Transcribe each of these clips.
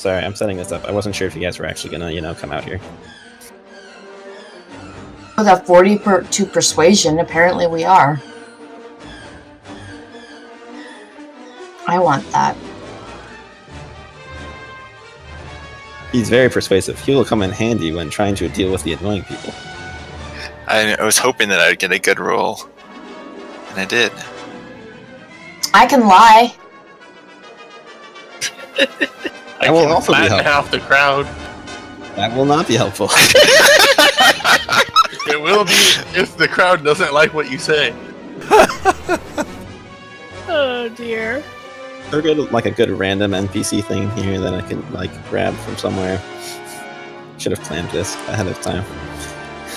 sorry, I'm setting this up. I wasn't sure if you guys were actually gonna, come out here. With a 42 persuasion, apparently we are. I want that. He's very persuasive. He will come in handy when trying to deal with the annoying people. I was hoping that I'd get a good roll, and I did. I can lie. That will also be helpful. Half the crowd. That will not be helpful. It will be if the crowd doesn't like what you say. Oh dear. They're good, like a good random NPC thing here that I can grab from somewhere. Should have planned this ahead of time.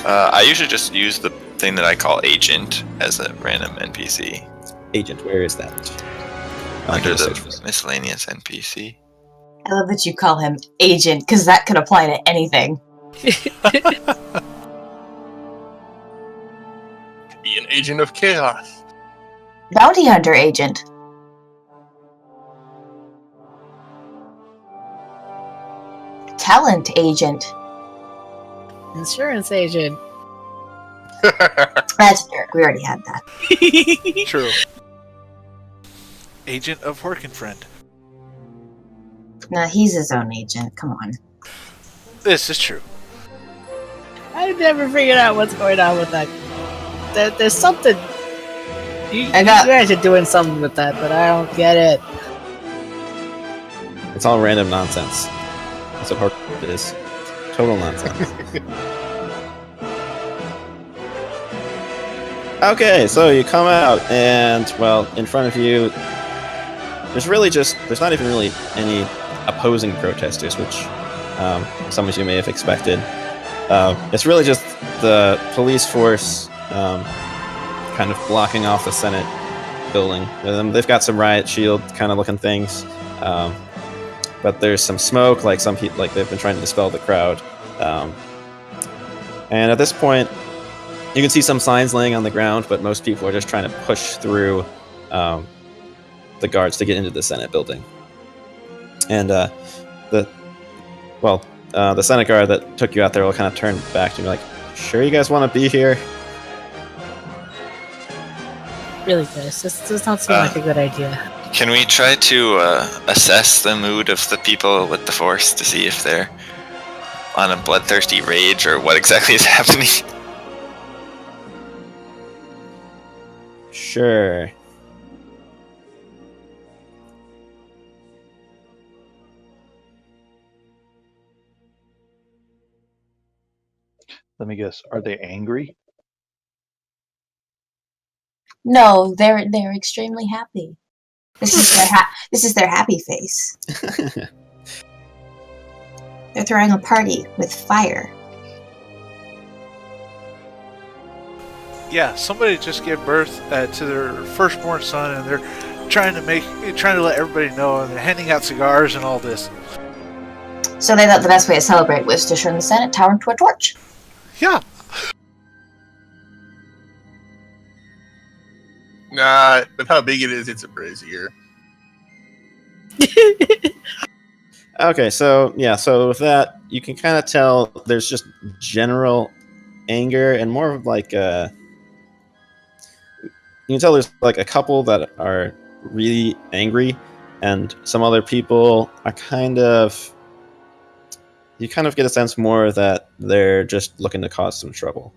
I usually just use the thing that I call agent as a random NPC. Agent, where is that? Under the miscellaneous NPC. I love that you call him agent, because that could apply to anything. Be an agent of chaos. Bounty hunter agent. Talent agent. Insurance agent. That's Derek. We already had that. True. Agent of Working Friend. No, he's his own agent. Come on. This is true. I never figured out what's going on with that. There's something. You guys are doing something with that, but I don't get it. It's all random nonsense. That's what Harp is. Total nonsense. Okay, so you come out, and, well, in front of you, there's not even really any opposing protesters, which some of you may have expected. It's really just the police force kind of blocking off the Senate building. They've got some riot shield kind of looking things, but there's some smoke, like some people, they've been trying to dispel the crowd. And at this point, you can see some signs laying on the ground, but most people are just trying to push through the guards to get into the Senate building. And the Senate guard that took you out there will kind of turn back to you like, "Sure you guys want to be here?" Really, guys, this does not seem like a good idea. Can we try to assess the mood of the people with the force to see if they're on a bloodthirsty rage or what exactly is happening? Sure. Let me guess. Are they angry? No, they're extremely happy. This is their happy face. They're throwing a party with fire. Yeah, somebody just gave birth to their firstborn son, and they're trying to let everybody know, and they're handing out cigars and all this. So they thought the best way to celebrate was to turn the Senate tower into a torch. Yeah. Nah, with how big it is, it's a brazier. Okay, so with that, you can kind of tell there's just general anger and more of like you can tell there's like a couple that are really angry, and some other people are you kind of get a sense more that they're just looking to cause some trouble.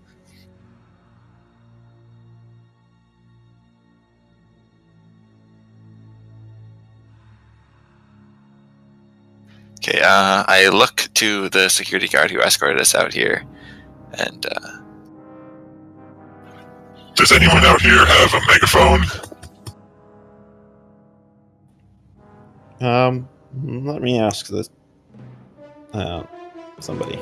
Okay, I look to the security guard who escorted us out here, and does anyone out here have a megaphone? Let me ask this. Somebody.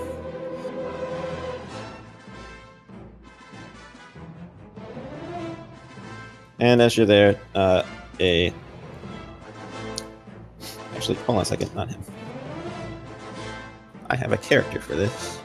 And as you're there, actually, hold on a second, not him. I have a character for this.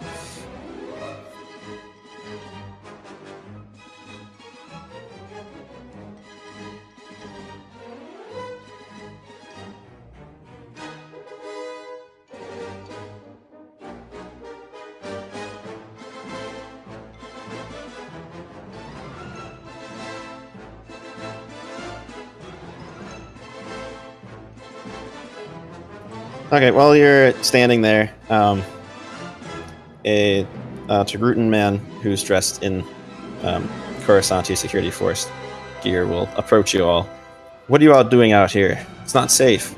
Okay, while you're standing there, a Togrutan man who's dressed in Coruscanti security force gear will approach you all. What are you all doing out here? It's not safe.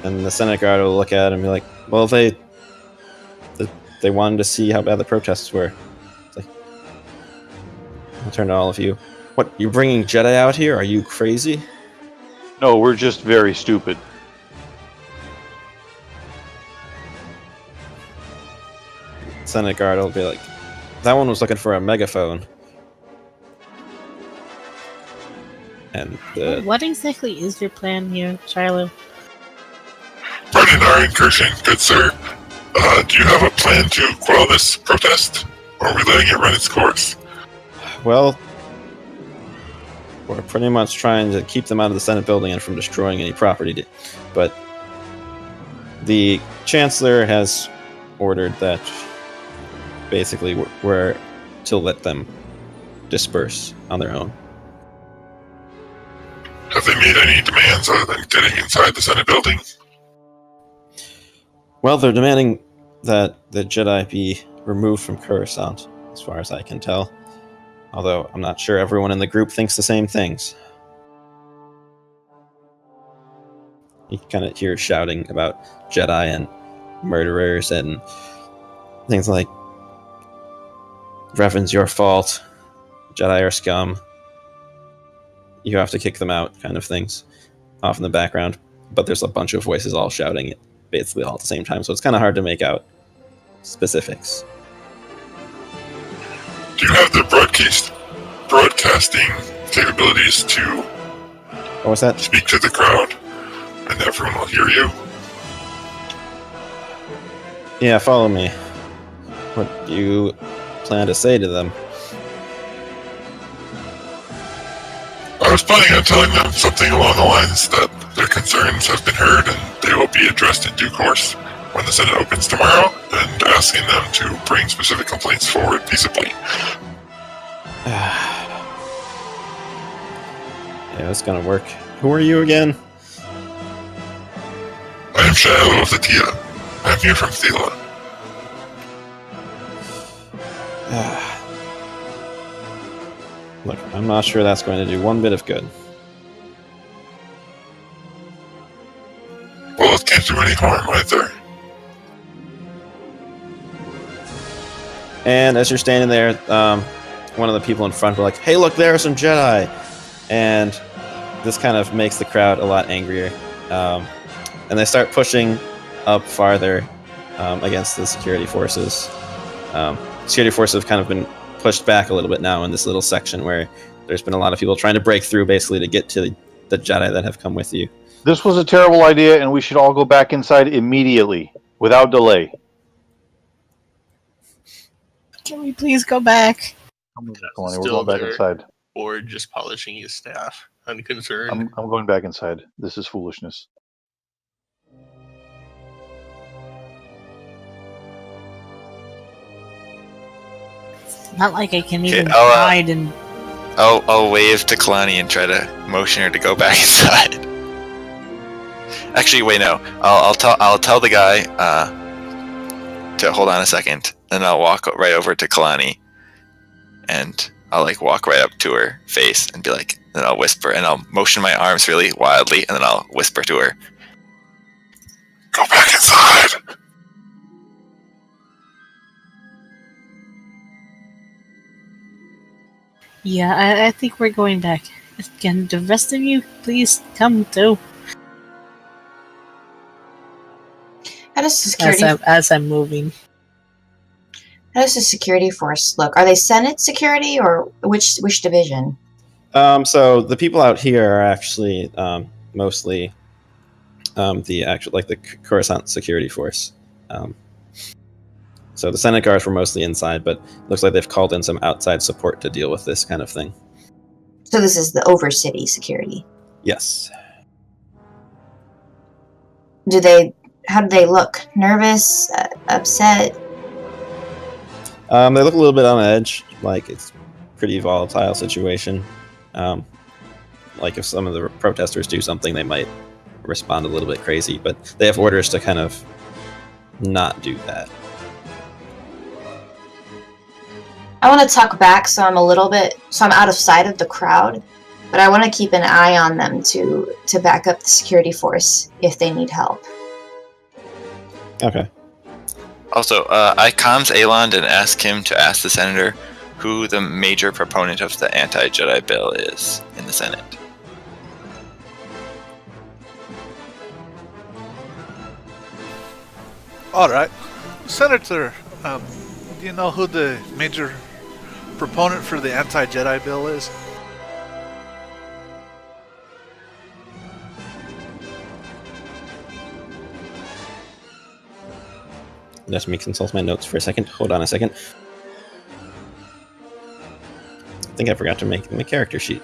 And the Senate guard will look at him and be like, well, they wanted to see how bad the protests were. It's like, I'll turn to all of you. What, you're bringing Jedi out here? Are you crazy? No, we're just very stupid. Senate guard will be like, that one was looking for a megaphone. And What exactly is your plan here, Shiloh? Pardon our incursion, good sir. Do you have a plan to quell this protest? Or are we letting it run its course? well, we're pretty much trying to keep them out of the Senate building and from destroying any property. But the Chancellor has ordered that basically we're to let them disperse on their own. Have they made any demands other than getting inside the Senate building? Well, they're demanding that the Jedi be removed from Coruscant, as far as I can tell. Although I'm not sure everyone in the group thinks the same things. You kind of hear shouting about Jedi and murderers and things like, Revan's your fault, Jedi are scum, you have to kick them out, kind of things, off in the background. But there's a bunch of voices all shouting it basically all at the same time, so it's kind of hard to make out specifics. Do you have the broadcasting capabilities to What was that? speak to the crowd and everyone will hear you? Yeah, follow me. What do you plan to say to them? I was planning on telling them something along the lines that their concerns have been heard and they will be addressed in due course when the Senate opens tomorrow, and asking them to bring specific complaints forward peaceably. Yeah, it's gonna work. Who are you again? I am Shiloh of the Tia. I am here from Thela. Look, I'm not sure that's going to do one bit of good. Well, it can't do any harm either. And as you're standing there, one of the people in front were like, hey, look, there are some Jedi! And this kind of makes the crowd a lot angrier. And they start pushing up farther against the security forces. Security forces have kind of been pushed back a little bit now in this little section where there's been a lot of people trying to break through basically to get to the Jedi that have come with you. This was a terrible idea, and we should all go back inside immediately, without delay. Can we please go back? Come on, we're Still going back there. inside. Or just polishing his staff. Unconcerned. I'm going back inside. This is foolishness. Not like I can Okay, even I'll, hide and. I'll wave to Kalani and try to motion her to go back inside. Actually, wait, no. I'll tell the guy to hold on a second, then I'll walk right over to Kalani, and I'll like walk right up to her face and be like, then I'll whisper and I'll motion my arms really wildly, and then I'll whisper to her, Go back inside! Yeah, I think we're going back. Can the rest of you please come too? How does the security As I'm moving. How does the security force look? Are they Senate security or which division? So the people out here are actually mostly the actual like the Coruscant security force. So the Senate guards were mostly inside, but looks like they've called in some outside support to deal with this kind of thing. So this is the overcity security. Yes. How do they look? Nervous? Upset? They look a little bit on edge, like it's a pretty volatile situation. Like if some of the protesters do something, they might respond a little bit crazy, but they have orders to kind of not do that. I want to tuck back so I'm out of sight of the crowd, but I want to keep an eye on them to back up the security force if they need help. Okay. Also, I comms Elond and ask him to ask the senator who the major proponent of the anti-Jedi bill is in the Senate. All right, Senator. Do you know who the major proponent for the anti-Jedi bill is? Let me consult my notes for a second. Hold on a second. I think I forgot to make my character sheet.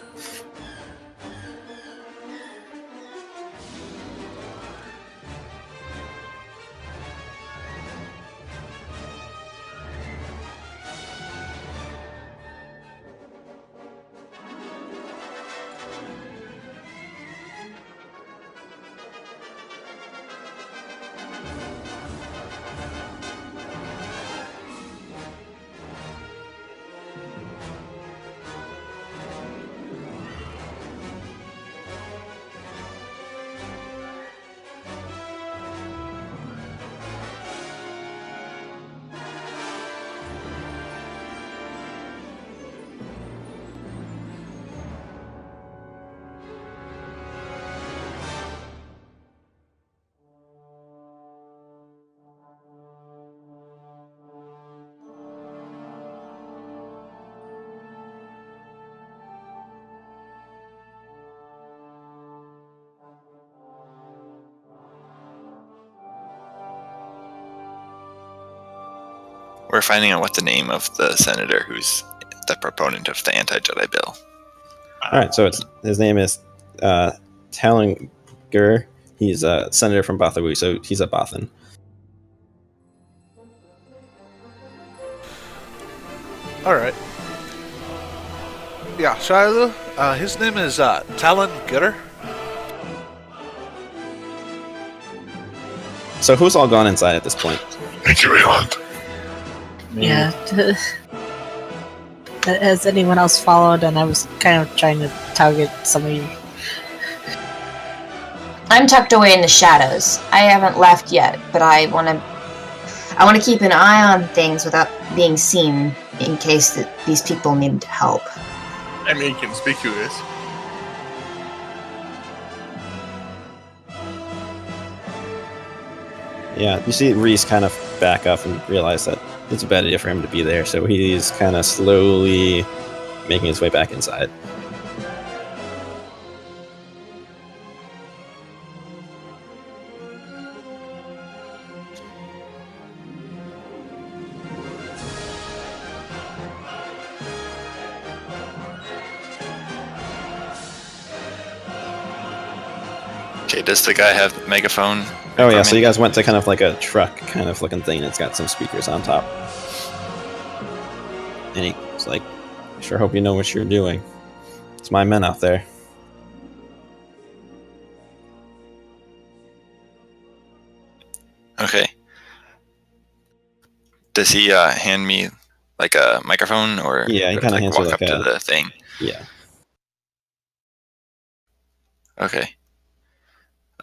We're finding out what the name of the senator who's the proponent of the anti-Jedi bill. All right, so his name is Talon Gur. He's a senator from Bothawu, so he's a Bothan. All right. Yeah, Shiloh. His name is Talon Gutter. So who's all gone inside at this point? Thank you, Elond. Yeah. Has anyone else followed? And I was kind of trying to target some of you. I'm tucked away in the shadows. I haven't left yet, but I want to keep an eye on things without being seen in case that these people need help. I'm inconspicuous. Yeah, you see Reese kind of back up and realize that it's a bad idea for him to be there, so he's kind of slowly making his way back inside. Okay, does the guy have megaphone? Oh yeah, so you guys went to kind of like a truck kind of looking thing, and it's got some speakers on top. And he's like, I sure hope you know what you're doing. It's my men out there. Okay. Does he hand me like a microphone, or Yeah, he kind of hands you walk like up a... to the thing? Yeah. Okay.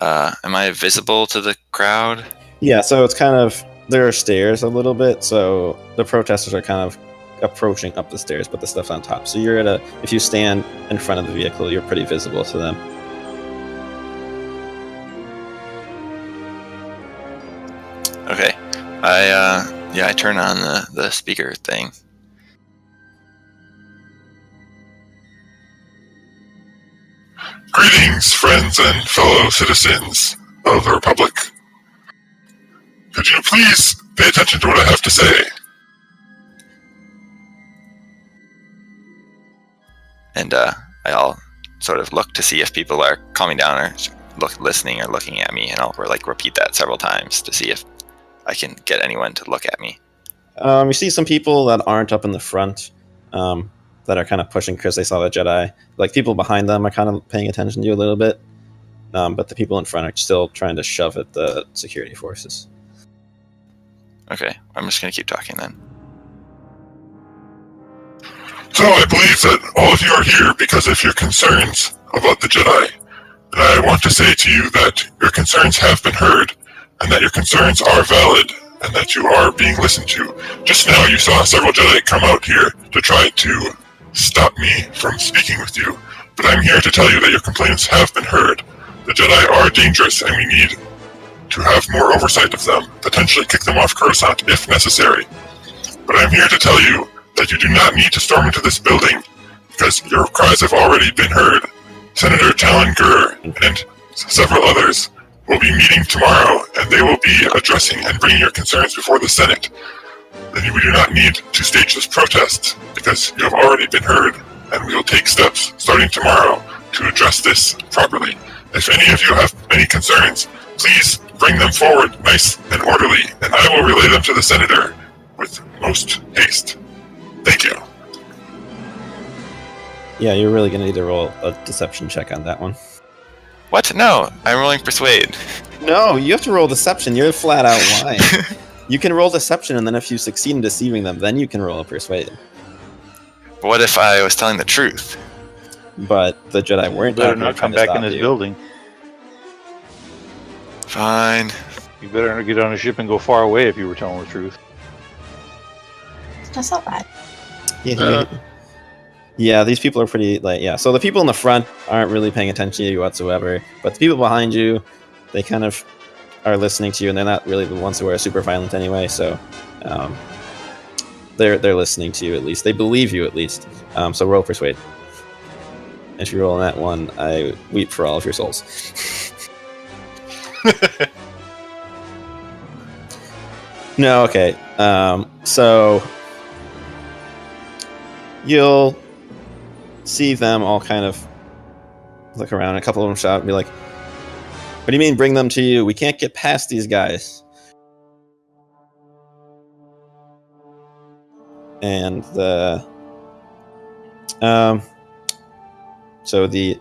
Am I visible to the crowd? Yeah, so it's kind of... There are stairs a little bit, so the protesters are kind of approaching up the stairs, but the stuff's on top. So you're at a... If you stand in front of the vehicle, you're pretty visible to them. Okay. I turn on the speaker thing. Greetings, friends and fellow citizens of the Republic. Could you please pay attention to what I have to say? And I'll sort of look to see if people are calming down or listening or looking at me, and I'll repeat that several times to see if I can get anyone to look at me. You see some people that aren't up in the front that are kind of pushing because they saw the Jedi. Like, people behind them are kind of paying attention to you a little bit. but the people in front are still trying to shove at the security forces. Okay, I'm just gonna keep talking then. So I believe that all of you are here because of your concerns about the Jedi. And I want to say to you that your concerns have been heard, and that your concerns are valid, and that you are being listened to. Just now you saw several Jedi come out here to try to stop me from speaking with you. But I'm here to tell you that your complaints have been heard. The Jedi are dangerous, and we need to have more oversight of them, potentially kick them off Coruscant if necessary. But I'm here to tell you that you do not need to storm into this building, because your cries have already been heard. Senator Talon Gur and several others will be meeting tomorrow, and they will be addressing and bringing your concerns before the Senate. Then we do not need to stage this protest, because you have already been heard, and we will take steps starting tomorrow to address this properly. If any of you have any concerns, please bring them forward nice and orderly, and I will relay them to the Senator with most haste. Thank you. Yeah, you're really going to need to roll a deception check on that one. What? No, I'm rolling persuade. No, you have to roll deception. You're flat out lying. You can roll deception, and then if you succeed in deceiving them, then you can roll a persuade. But what if I was telling the truth? But the Jedi weren't. Better not come back in this building. Fine. You better not get on a ship and go far away if you were telling the truth. That's not bad. Yeah, these people are pretty, so the people in the front aren't really paying attention to you whatsoever, but the people behind you, they kind of are listening to you, and they're not really the ones who are super violent anyway, so they're listening to you at least. They believe you at least. So roll persuade. If you roll on that one, I weep for all of your souls. No, okay. So you'll see them all kind of look around. A couple of them shout and be like, "What do you mean bring them to you? We can't get past these guys." And so the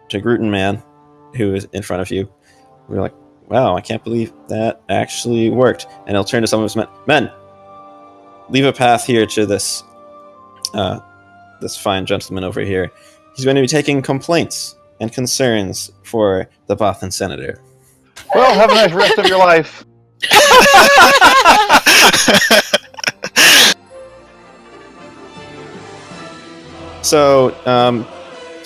Togrutan man who is in front of you, we're like, "Wow, I can't believe that actually worked." And he'll turn to some of his men. Men, leave a path here to this fine gentleman over here. He's going to be taking complaints and concerns for the Bothan senator. Well, have a nice rest of your life. So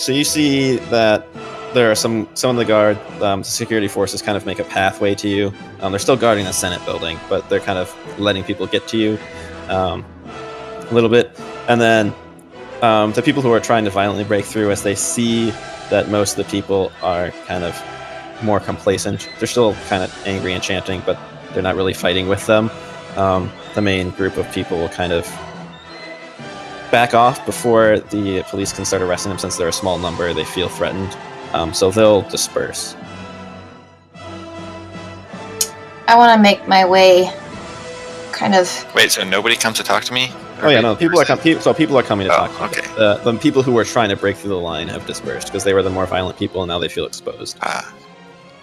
you see that there are some of the guard, the security forces kind of make a pathway to you. They're still guarding the Senate building, but they're kind of letting people get to you a little bit. And then the people who are trying to violently break through, as they see that most of the people are kind of more complacent, they're still kind of angry and chanting, but they're not really fighting with them. The main group of people will kind of back off before the police can start arresting them. Since they're a small number, they feel threatened. So they'll disperse. I want to make my way kind of... Wait, so nobody comes to talk to me? Oh yeah, no, people are coming to talk to you. Okay. The people who were trying to break through the line have dispersed because they were the more violent people, and now they feel exposed.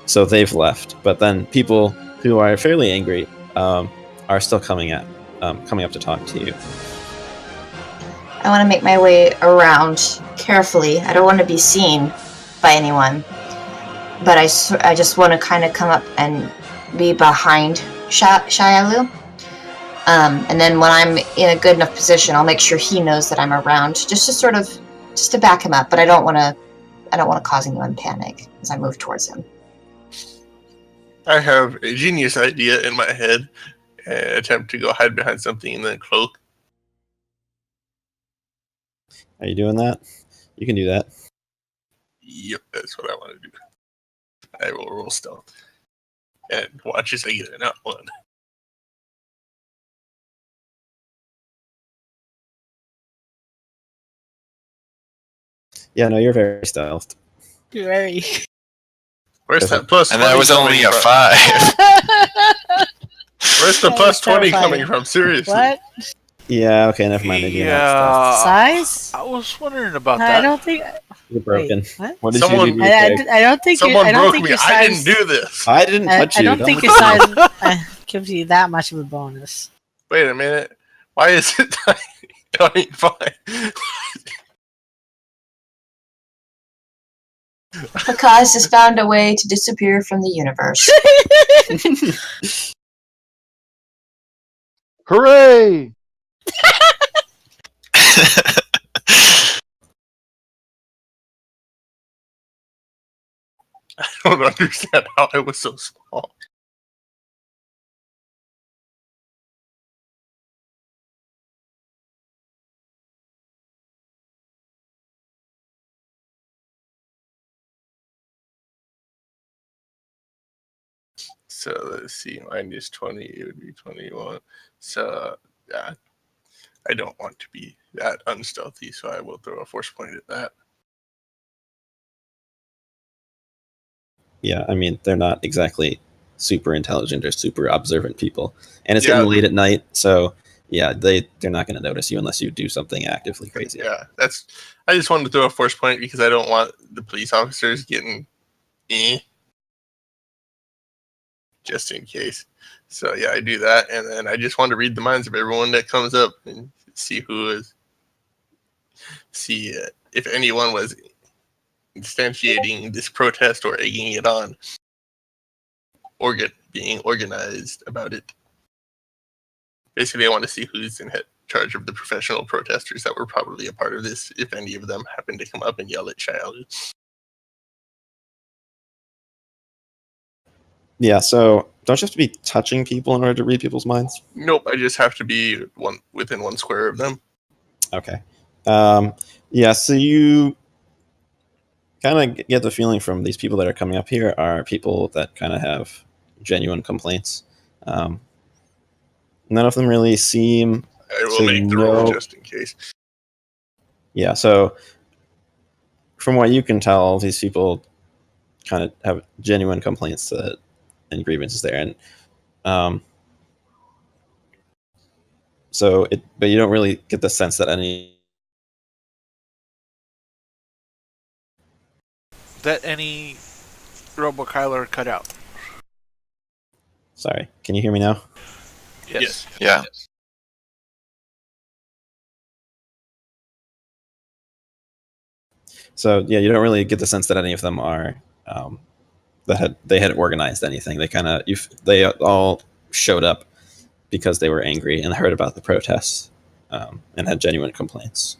So they've left. But then people who are fairly angry are still coming up to talk to you. I want to make my way around carefully. I don't want to be seen by anyone. But I just want to kind of come up and be behind Shaialu. And then when I'm in a good enough position, I'll make sure he knows that I'm around, just to back him up. But I don't want to cause anyone panic as I move towards him. I have a genius idea in my head and attempt to go hide behind something and then cloak. Are you doing that? You can do that. Yep, that's what I want to do. I will roll stealth. And watch as I get an one. Yeah, no, you're very stealthed. You're very... Where's that plus 20? And that was only a 5. Where's the plus 20 coming from? Seriously. What? Yeah, okay, never mind. Maybe you're not stealth. Size? I was wondering about I that. don't think. You're broken. Wait, what? What did Someone- you do to your character? I don't think. Someone I don't broke think me. your I size. didn't do this. I didn't touch you. I don't think your look at size gives you that much of a bonus. Wait a minute. Why is it tiny? I mean, fine. Because has found a way to disappear from the universe. Hooray! I don't understand how I was so small. So let's see, minus 20, it would be 21. So yeah, I don't want to be that unstealthy, so I will throw a force point at that. Yeah, I mean, they're not exactly super intelligent or super observant people. And it's Yeah. getting late at night, so yeah, they're not going to notice you unless you do something actively crazy. Yeah, I just wanted to throw a force point because I don't want the police officers getting just in case. So yeah, I do that, and then I just want to read the minds of everyone that comes up and see if anyone was instantiating this protest or egging it on, or being organized about it. Basically, I want to see who's in charge of the professional protesters that were probably a part of this, if any of them happen to come up and yell at Shialu. Yeah, so don't you have to be touching people in order to read people's minds? Nope, I just have to be within 1 square of them. Okay. Yeah, so you kind of get the feeling from these people that are coming up here are people that kind of have genuine complaints. None of them really seem... I will So make the no- roll just in case. Yeah, so from what you can tell, these people kind of have genuine complaints and grievances there. And but you don't really get the sense that any... RoboKyler cut out. Sorry, can you hear me now? Yes. Yeah. So yeah, you don't really get the sense that any of them are they had organized anything. They all showed up because they were angry and heard about the protests and had genuine complaints.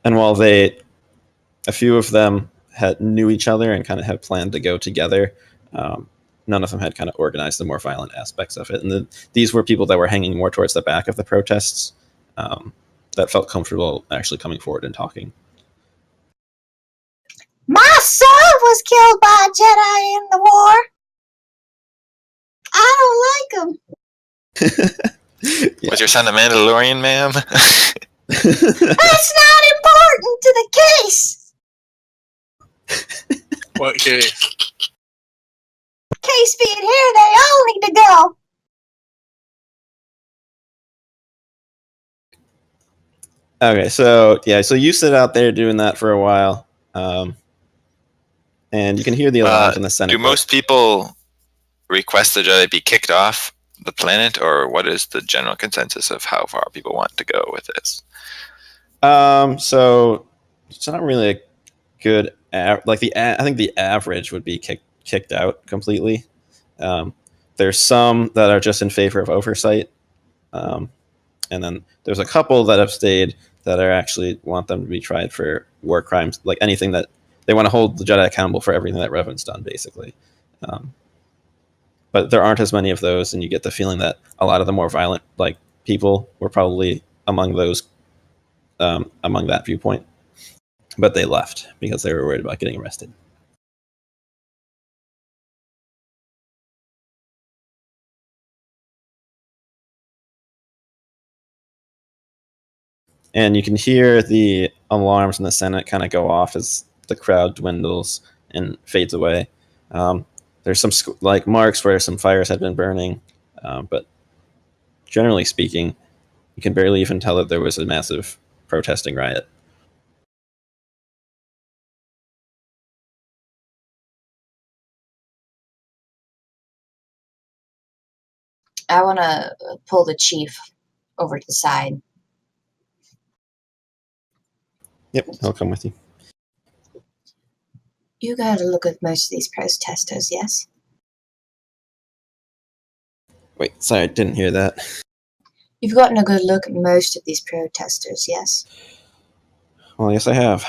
And while a few of them knew each other and kind of had planned to go together, none of them had kind of organized the more violent aspects of it. And these were people that were hanging more towards the back of the protests that felt comfortable actually coming forward and talking. My son was killed by a Jedi in the war. I don't like him. Yeah. Was your son a Mandalorian, ma'am? That's not important to the case. What case? Case being here, they all need to go. Okay, so you sit out there doing that for a while, and you can hear the alarms in the Senate. Do most people request the Jedi be kicked off the planet, or what is the general consensus of how far people want to go with this? So it's not really a good I think the average would be kicked out completely. There's some that are just in favor of oversight, and then there's a couple that have stayed that are actually want them to be tried for war crimes, like anything that they want to hold the Jedi accountable for everything that Revan's done, basically. But there aren't as many of those, and you get the feeling that a lot of the more violent people were probably among those among that viewpoint, but they left because they were worried about getting arrested. And you can hear the alarms in the Senate kind of go off as the crowd dwindles and fades away. There's some marks where some fires had been burning, but generally speaking, You can barely even tell that there was a massive protesting riot. I want to pull the chief over to the side. Yep, I'll come with you. You got a look at most of these protesters, yes? Wait, sorry, I didn't hear that. You've gotten a good look at most of these protesters, yes? Well, yes, I have.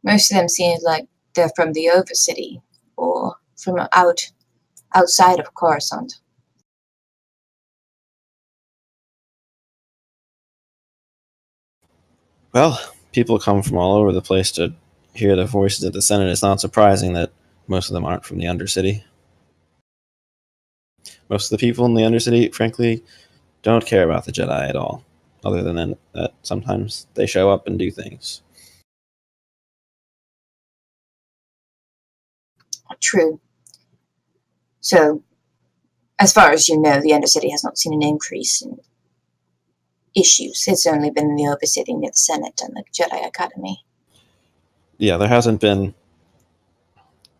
Most of them seem like they're from the Overcity, or from outside of Coruscant. Well, people come from all over the place to hear the voices of the Senate. It's not surprising that most of them aren't from the Undercity. Most of the people in the Undercity, frankly, don't care about the Jedi at all, other than that sometimes they show up and do things. True. So, as far as you know, the Undercity has not seen an increase in issues. It's only been in the Overcity near the Senate and the Jedi Academy. Yeah, there hasn't been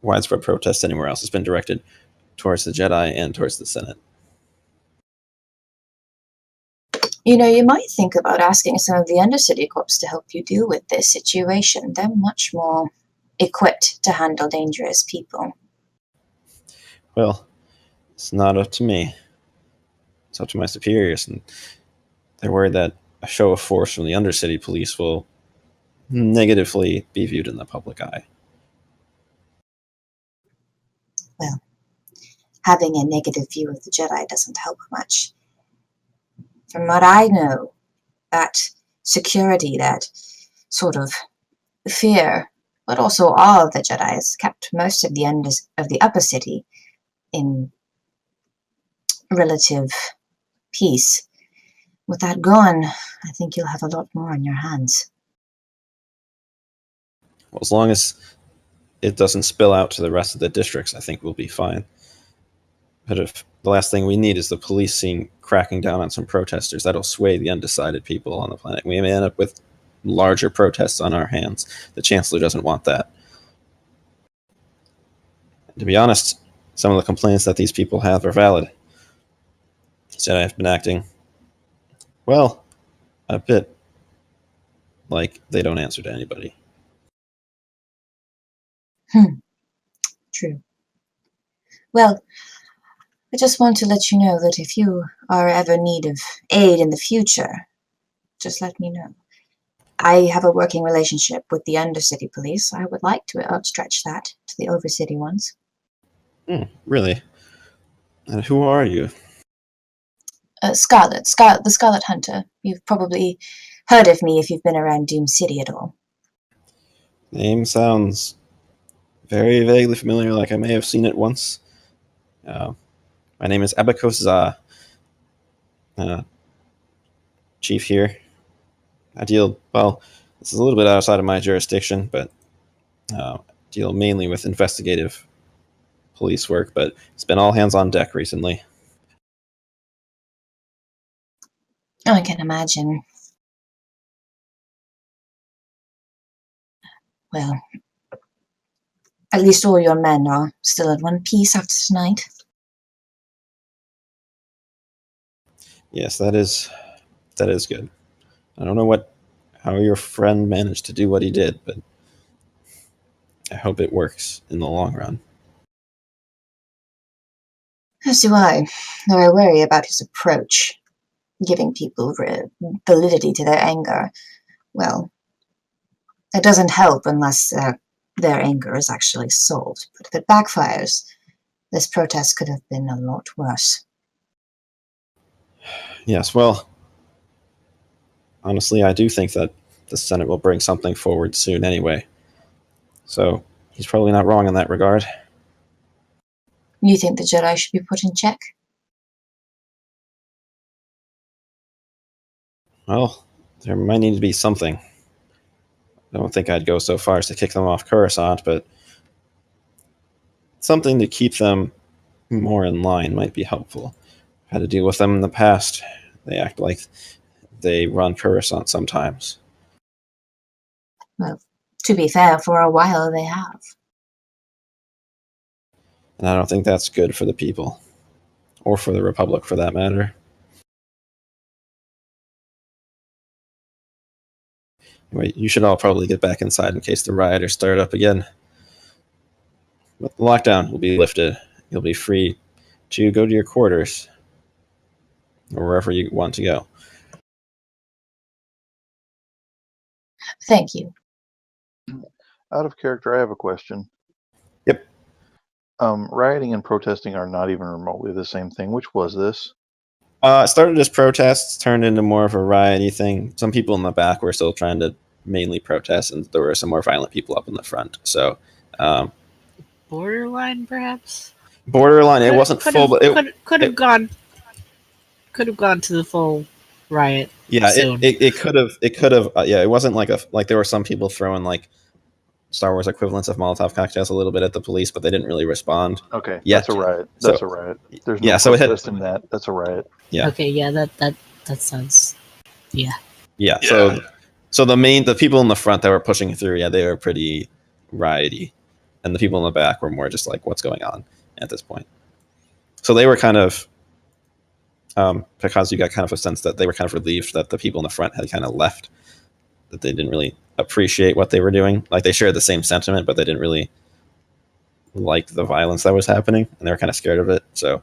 widespread protests anywhere else. It's been directed towards the Jedi and towards the Senate. You know, you might think about asking some of the Undercity Corps to help you deal with this situation. They're much more equipped to handle dangerous people. Well, it's not up to me. It's up to my superiors, and they're worried that a show of force from the Undercity police will negatively be viewed in the public eye. Well, having a negative view of the Jedi doesn't help much. From what I know, that security, that sort of fear, but also awe of the Jedi has kept most of the upper city in relative peace. With that gone, I think you'll have a lot more on your hands. Well, as long as it doesn't spill out to the rest of the districts, I think we'll be fine. But if the last thing we need is the police cracking down on some protesters, that'll sway the undecided people on the planet. We may end up with larger protests on our hands. The Chancellor doesn't want that. And to be honest, some of the complaints that these people have are valid. He said I've been acting, well, a bit like they don't answer to anybody. True. Well, I just want to let you know that if you are ever in need of aid in the future, just let me know. I have a working relationship with the Undercity Police. I would like to outstretch that to the Overcity ones. Really? And who are you? Scarlet, the Scarlet Hunter. You've probably heard of me if you've been around Doom City at all. Name sounds very vaguely familiar, like I may have seen it once. My name is Abacos Za. Chief here. I deal, well, this is a little bit outside of my jurisdiction, but deal mainly with investigative police work, but it's been all hands on deck recently. Oh, I can imagine. Well, at least all your men are still in one piece after tonight. Yes, that is good. I don't know how your friend managed to do what he did, but I hope it works in the long run. As do I, though I worry about his approach, giving people validity to their anger. Well, it doesn't help unless their anger is actually solved. But if it backfires, this protest could have been a lot worse. Yes, well, honestly, I do think that the Senate will bring something forward soon anyway. So he's probably not wrong in that regard. You think the Jedi should be put in check? Well, there might need to be something. I don't think I'd go so far as to kick them off Coruscant, but something to keep them more in line might be helpful. I've had to deal with them in the past. They act like they run Coruscant sometimes. Well, to be fair, for a while they have. And I don't think that's good for the people. Or for the Republic, for that matter. Anyway, you should all probably get back inside in case the rioters start up again. But the lockdown will be lifted. You'll be free to go to your quarters. Or wherever you want to go. Thank you. Out of character, I have a question. Yep. Rioting and protesting are not even remotely the same thing. Which was this? It started as protests, turned into more of a riot-y thing. Some people in the back were still trying to mainly protest, and there were some more violent people up in the front. So, Borderline, perhaps. Borderline. It wasn't full, but could have gone to the full riot. Yeah, soon. it could have. Yeah, it wasn't like there were some people throwing like Star Wars equivalents of Molotov cocktails a little bit at the police, but they didn't really respond. Okay, yet. That's a riot. So- That's a riot. There's no so it had- protest in that. That's a riot. Yeah. Okay, yeah, that sounds. Yeah. Yeah. Yeah. So the people in the front that were pushing through, yeah, they were pretty riot-y, and the people in the back were more just like, what's going on at this point. So they were kind of, because you got kind of a sense that they were kind of relieved that the people in the front had kind of left, that they didn't really appreciate what they were doing. Like they shared the same sentiment, but they didn't really like the violence that was happening, and they were kind of scared of it. So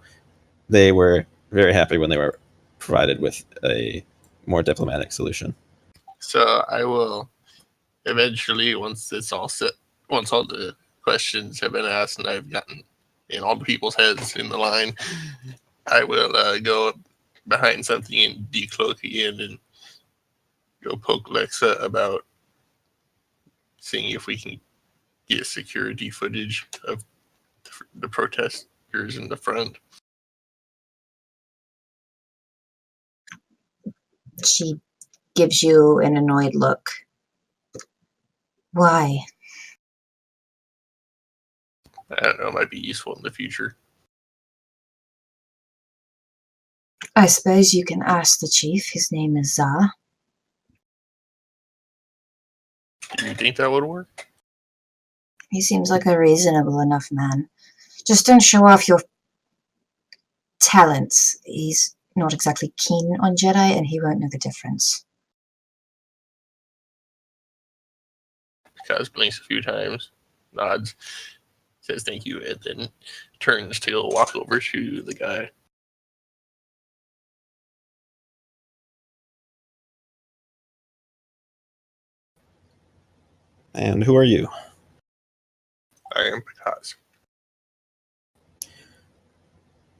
they were very happy when they were provided with a more diplomatic solution. So I will eventually, once it's all set, once all the questions have been asked and I've gotten in all the people's heads in the line, I will go behind something and decloak again and go poke Lexa about seeing if we can get security footage of the protesters in the front. She gives you an annoyed look. Why? I don't know, it might be useful in the future. I suppose you can ask the chief. His name is Zah. Do you think that would work? He seems like a reasonable enough man. Just don't show off your talents. He's not exactly keen on Jedi, and he won't know the difference. Kaz blinks a few times, nods, says thank you, and then turns to go walk over to the guy. And who are you? I am Kaz.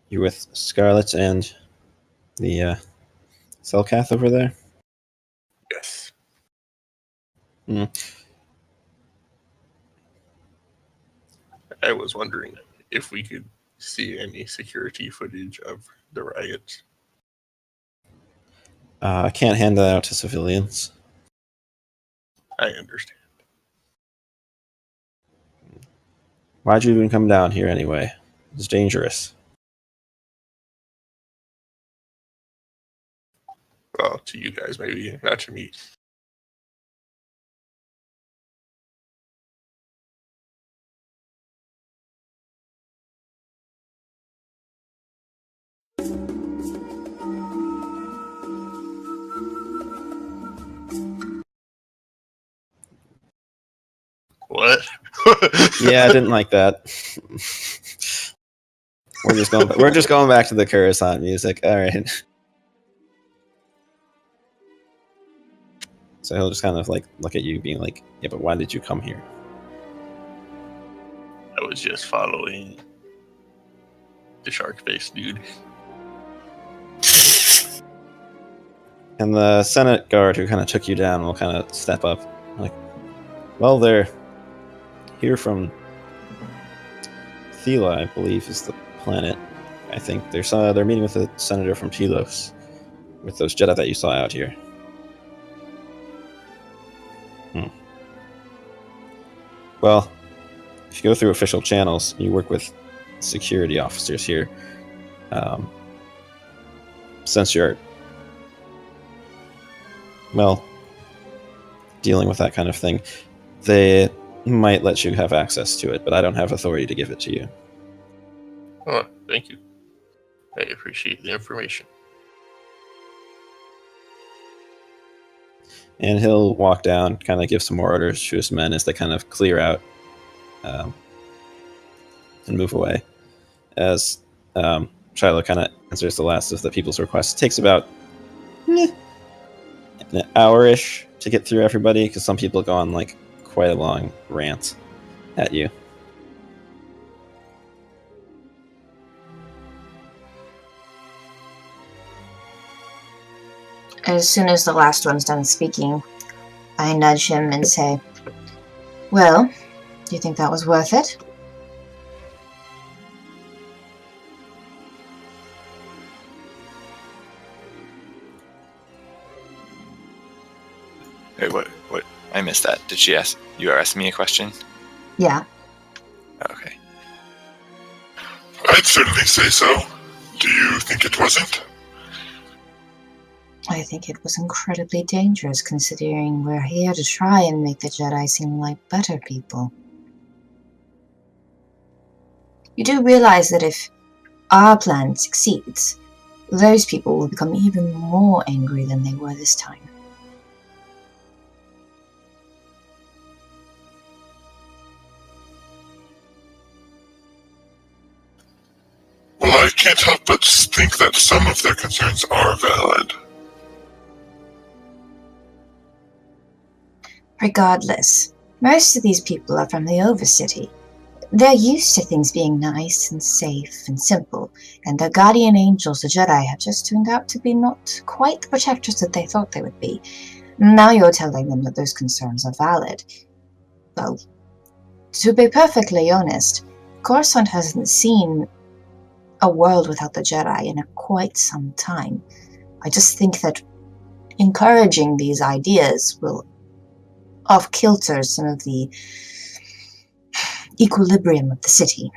You with Scarlet and the Selkath over there? Yes. I was wondering if we could see any security footage of the riots. I can't hand that out to civilians. I understand. Why'd you even come down here anyway? It's dangerous. Well, to you guys, maybe, not to me. What? Yeah, I didn't like that. We're just going back to the Coruscant music. All right. So he'll just kind of like look at you, being like, "Yeah, but why did you come here?" I was just following the shark face dude. And the Senate guard who kind of took you down will kind of step up, like, "Well, they're here from Thela, I believe, is the planet. I think they're meeting with a senator from Telos, with those Jedi that you saw out here." Well, if you go through official channels, you work with security officers here. Since you're well, dealing with that kind of thing, they might let you have access to it, but I don't have authority to give it to you. Oh, thank you. I appreciate the information. And he'll walk down, kind of give some more orders to his men as they kind of clear out and move away. As Shiloh kind of answers the last of the people's requests. It takes about an hour-ish to get through everybody, because some people go on like quite a long rant at you. As soon as the last one's done speaking, I nudge him and say, "Well, do you think that was worth it?" Wait, what? I missed that. Did she ask? You asked me a question? Yeah. Okay. I'd certainly say so. Do you think it wasn't? I think it was incredibly dangerous, considering we're here to try and make the Jedi seem like better people. You do realize that if our plan succeeds, those people will become even more angry than they were this time. Well, I can't help but think that some of their concerns are valid. Regardless, most of these people are from the Overcity. They're used to things being nice and safe and simple, and their guardian angels, the Jedi, have just turned out to be not quite the protectors that they thought they would be. Now you're telling them that those concerns are valid. Well, to be perfectly honest, Coruscant hasn't seen a world without the Jedi in quite some time. I just think that encouraging these ideas will off-kilter some of the equilibrium of the city.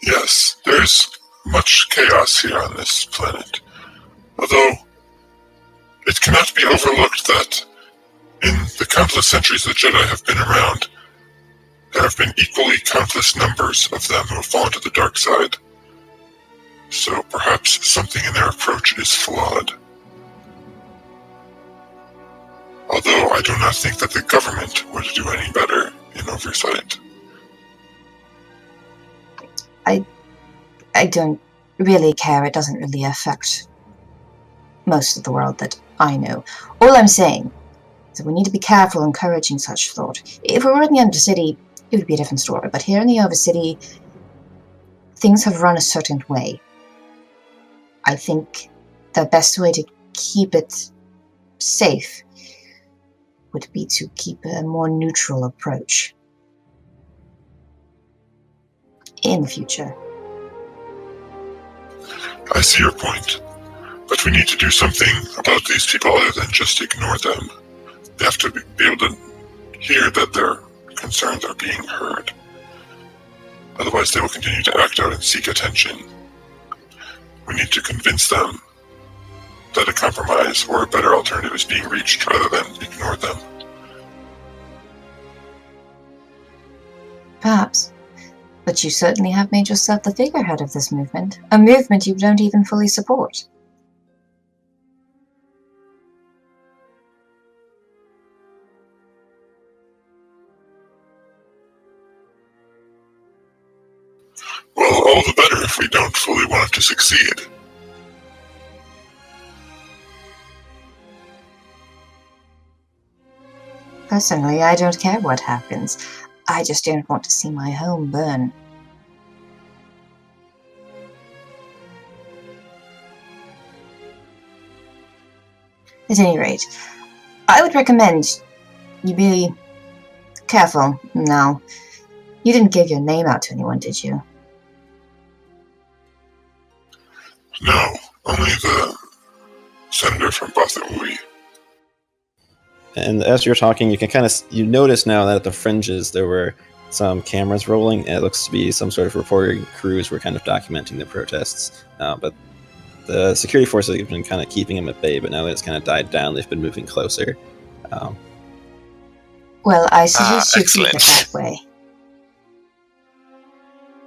Yes, there's much chaos here on this planet. Although, it cannot be overlooked that in the countless centuries the Jedi have been around, there have been equally countless numbers of them who have fallen to the dark side. So perhaps something in their approach is flawed. Although I do not think that the government would do any better in oversight. I don't really care. It doesn't really affect most of the world that I know. All I'm saying is that we need to be careful encouraging such thought. If we were in the Undercity, it would be a different story. But here in the Overcity, things have run a certain way. I think the best way to keep it safe would be to keep a more neutral approach in the future. I see your point, but we need to do something about these people other than just ignore them. They have to be able to hear that their concerns are being heard. Otherwise, they will continue to act out and seek attention. We need to convince them that a compromise or a better alternative is being reached rather than ignore them. Perhaps. But you certainly have made yourself the figurehead of this movement. A movement you don't even fully support. Well, all the better if we don't fully want it to succeed. Personally, I don't care what happens. I just don't want to see my home burn. At any rate, I would recommend you be careful. Now, you didn't give your name out to anyone, did you? No, only the senator from Bothahui. And as you're talking, you can you notice now that at the fringes there were some cameras rolling, and it looks to be some sort of reporting crews were kind of documenting the protests. But the security forces have been kind of keeping him at bay, but now that it's kind of died down, they've been moving closer. Well, I suggest you keep it excellent. that way.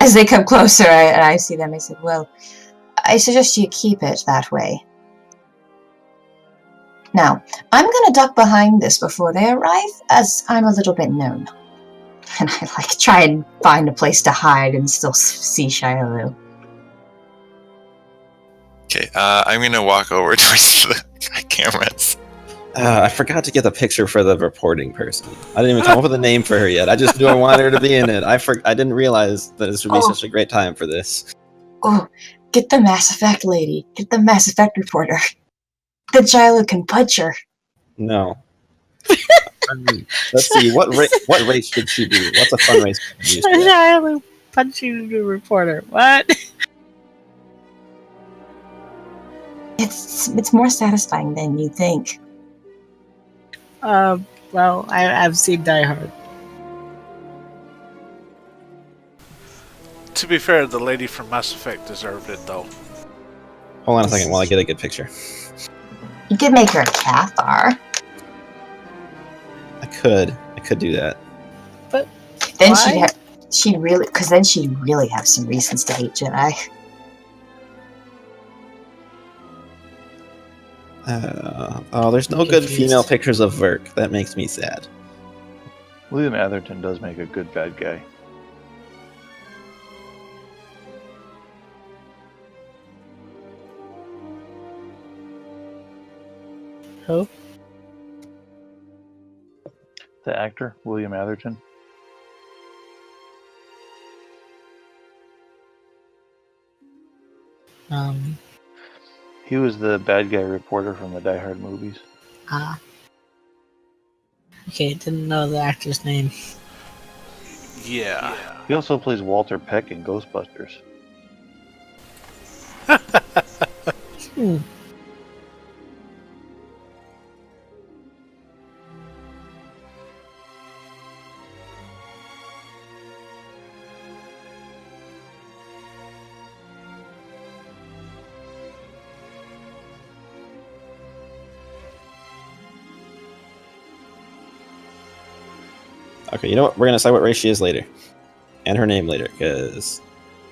As they come closer, and I see them, I said, well, I suggest you keep it that way. Now, I'm going to duck behind this before they arrive, as I'm a little bit known. And I try and find a place to hide and still see Shiloh. Okay, I'm gonna walk over towards the cameras. I forgot to get the picture for the reporting person. I didn't even come up with a name for her yet. I just knew I wanted her to be in it. I didn't realize that this would be such a great time for this. Oh, get the Mass Effect lady. Get the Mass Effect reporter. Then Shiloh can punch her. No. Let's see. What race should she be? What's a fun race? Shiloh punching the reporter. What? It's more satisfying than you think. Well, I've seen Die Hard. To be fair, the lady from Mass Effect deserved it, though. Hold on a second while I get a good picture. You could make her a Cathar. I could do that. But Then why? she'd really have some reasons to hate Jedi. There's no good female pictures of Verk. That makes me sad. William Atherton does make a good bad guy. Who? The actor, William Atherton. He was the bad guy reporter from the Die Hard movies. Okay, didn't know the actor's name. Yeah. He also plays Walter Peck in Ghostbusters. Okay, you know what? We're gonna decide what race she is later, and her name later, because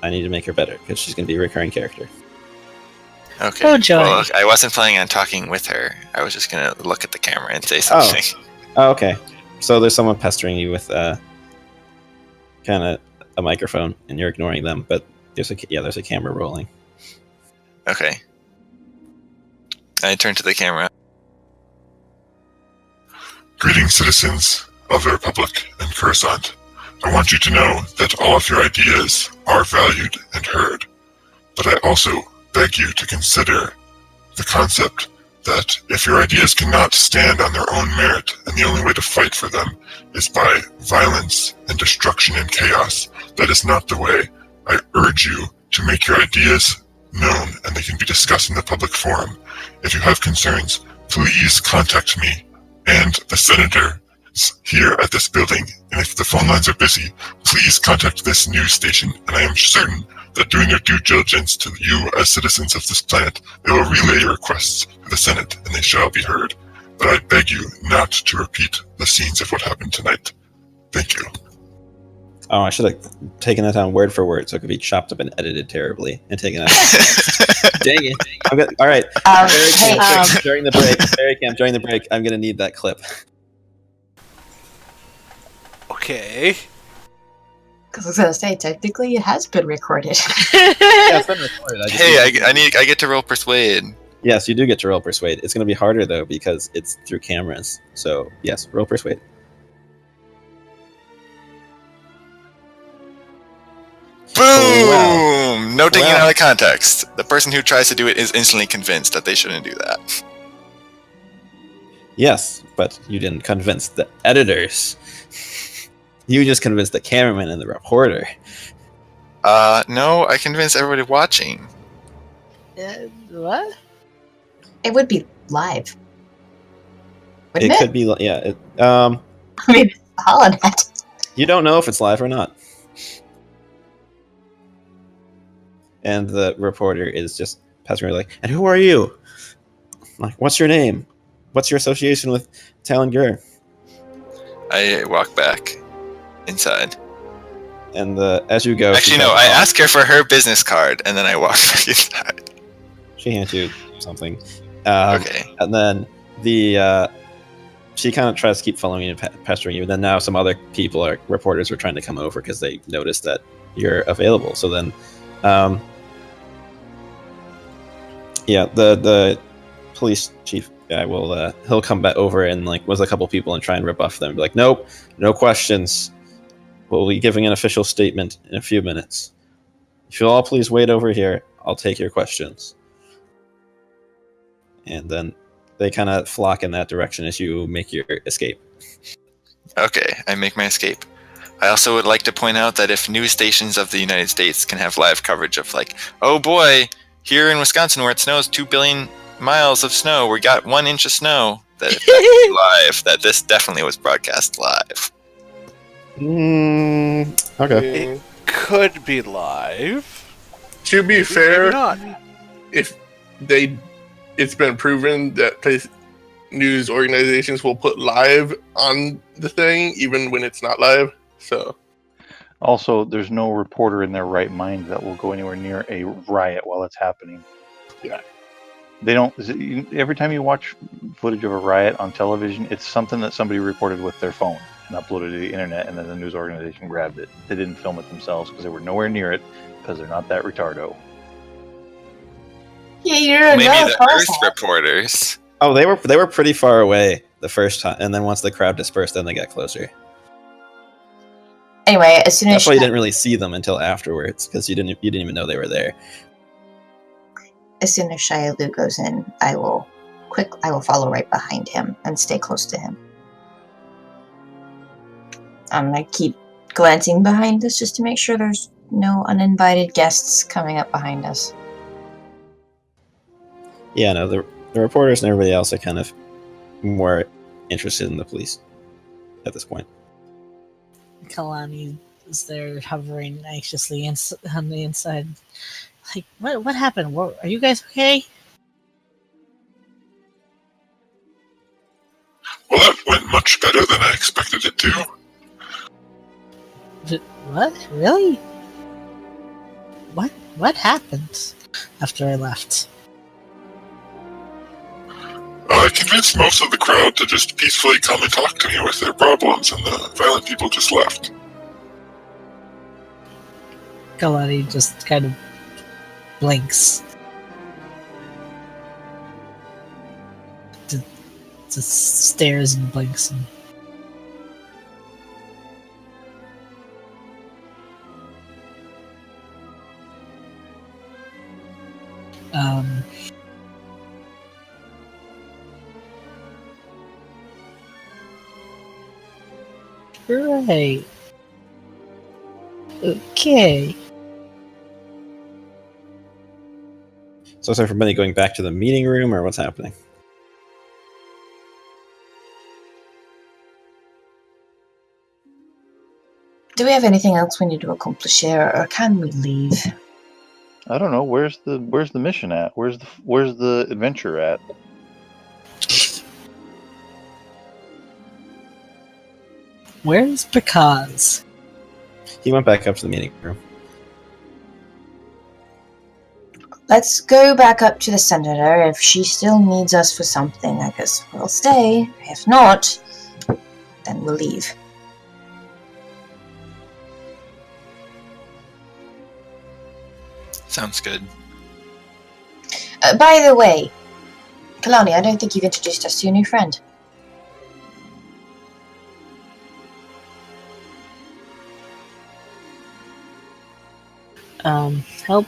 I need to make her better, because she's gonna be a recurring character. Okay. Oh, joy. Well, I wasn't planning on talking with her. I was just gonna look at the camera and say something. Oh, okay. So there's someone pestering you with kind of a microphone, and you're ignoring them, but there's a camera rolling. Okay. I turn to the camera. Greetings, citizens of the Republic and Coruscant. I want you to know that all of your ideas are valued and heard, but I also beg you to consider the concept that if your ideas cannot stand on their own merit and the only way to fight for them is by violence and destruction and chaos, that is not the way. I urge you to make your ideas known and they can be discussed in the public forum. If you have concerns, please contact me and the senator here at this building, and if the phone lines are busy, please contact this news station, and I am certain that doing their due diligence to you as citizens of this planet, they will relay your requests to the Senate, and they shall be heard. But I beg you not to repeat the scenes of what happened tonight. Thank you. Oh, I should have taken that down word for word, so it could be chopped up and edited terribly and taken out. Dang it! All right. During the break, I'm gonna need that clip. Okay. Because I was going to say, technically it has been recorded. Yeah, it's been recorded. Hey, I get to roll persuade. Yes, you do get to roll persuade. It's going to be harder though because it's through cameras. So yes, roll persuade. Boom! Well. No taking it out of context. The person who tries to do it is instantly convinced that they shouldn't do that. Yes, but you didn't convince the editors. You just convinced the cameraman and the reporter. No, I convinced everybody watching. What? It would be live. Wouldn't It could be, yeah. I mean, Holonet. You don't know if it's live or not. And the reporter is just passing like, and who are you? Like, what's your name? What's your association with Talon Gur? I walk back inside. And as you go, Actually, no. I ask her for her business card, and then I walk back inside. She hands you something. Okay. And then she kind of tries to keep following you and pestering you. And then now some other reporters are trying to come over because they noticed that you're available. So then, the police chief guy he'll come back over and with a couple people and try and rebuff them. Be like, nope, no questions. We'll be giving an official statement in a few minutes. If you'll all please wait over here, I'll take your questions. And then they kind of flock in that direction as you make your escape. Okay, I make my escape. I also would like to point out that if news stations of the United States can have live coverage of oh boy, here in Wisconsin where it snows 2 billion miles of snow, we got 1 inch of snow, that if that's live, that this definitely was broadcast live. Okay. It could be live. To be fair, Not. if it's been proven that news organizations will put live on the thing even when it's not live. So Also, there's no reporter in their right mind that will go anywhere near a riot while it's happening. Yeah. They don't. Every time you watch footage of a riot on television, it's something that somebody reported with their phone and uploaded to the internet, and then the news organization grabbed it. They didn't film it themselves because they were nowhere near it because they're not that retardo. Yeah, you're Maybe another the person. Earth reporters. Oh, they were pretty far away the first time, and then once the crowd dispersed, then they got closer. Anyway, as soon as That's why you didn't really see them until afterwards, because you didn't even know they were there. as soon as Shia Lu goes in, I will follow right behind him and stay close to him. I'm gonna keep glancing behind us just to make sure there's no uninvited guests coming up behind us. Yeah, no, the reporters and everybody else are kind of more interested in the police at this point. Kalani is there hovering anxiously on the inside. Like, what happened? Are you guys okay? Well, that went much better than I expected it to. What? Really? What happened after I left? I convinced most of the crowd to just peacefully come and talk to me with their problems, and the violent people just left. Kalani just kind of blinks. Just stares and blinks. Right. Okay. So is everybody going back to the meeting room, or what's happening? Do we have anything else we need to accomplish here, or can we leave? I don't know. Where's the mission at? Where's the adventure at? Where's Picaz? He went back up to the meeting room. Let's go back up to the senator. If she still needs us for something, I guess we'll stay. If not, then we'll leave. Sounds good. By the way, Kalani, I don't think you've introduced us to your new friend. Help.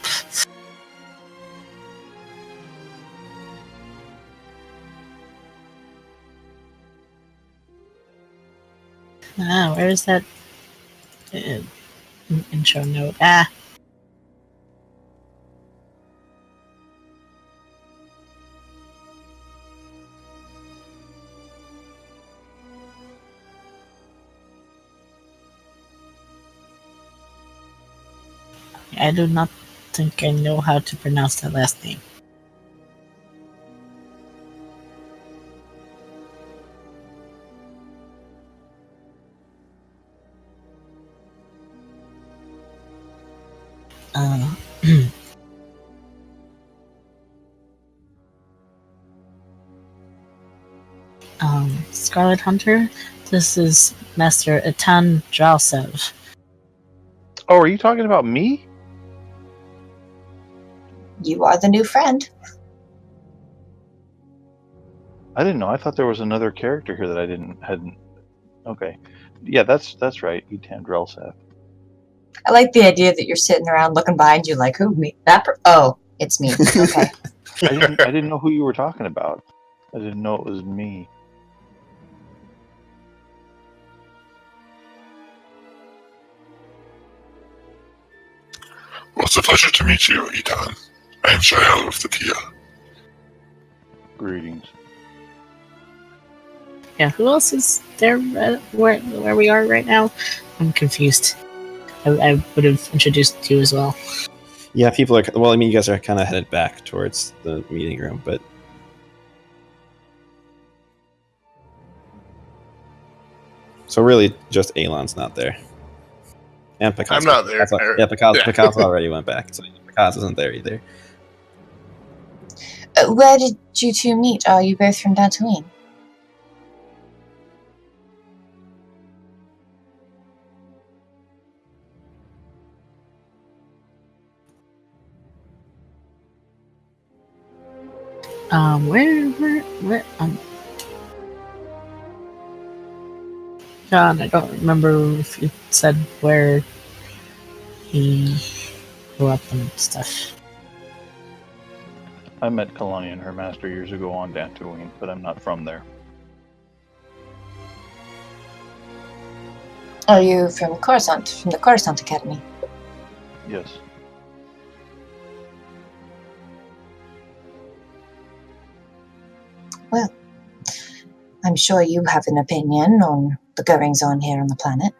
Where is that intro note? I do not think I know how to pronounce that last name. Scarlet Hunter, this is Master Etan Drausev. Oh, are you talking about me? You are the new friend. I didn't know. I thought there was another character here that I hadn't. Okay, yeah, that's right. Etan Drelsev. I like the idea that you're sitting around looking behind you like, who, me? Oh, it's me. Okay. I didn't know who you were talking about. I didn't know it was me. Well, it's a pleasure to meet you, Etan. I am Shael of the Tia. Greetings. Yeah, who else is there where we are right now? I'm confused. I would have introduced you as well. Yeah, people are. Well, I mean, you guys are kind of headed back towards the meeting room, but so really, just Alon's not there, and Picasso. I'm not there. Yeah, Picasso already went back, so Picasso isn't there either. Where did you two meet? Are you both from Tatooine? Where, John, I don't remember if you said where he grew up and stuff. I met Kalani and her master years ago on Dantooine, but I'm not from there. Are you from Coruscant, from the Coruscant Academy? Yes. Well, I'm sure you have an opinion on the goings-on here on the planet.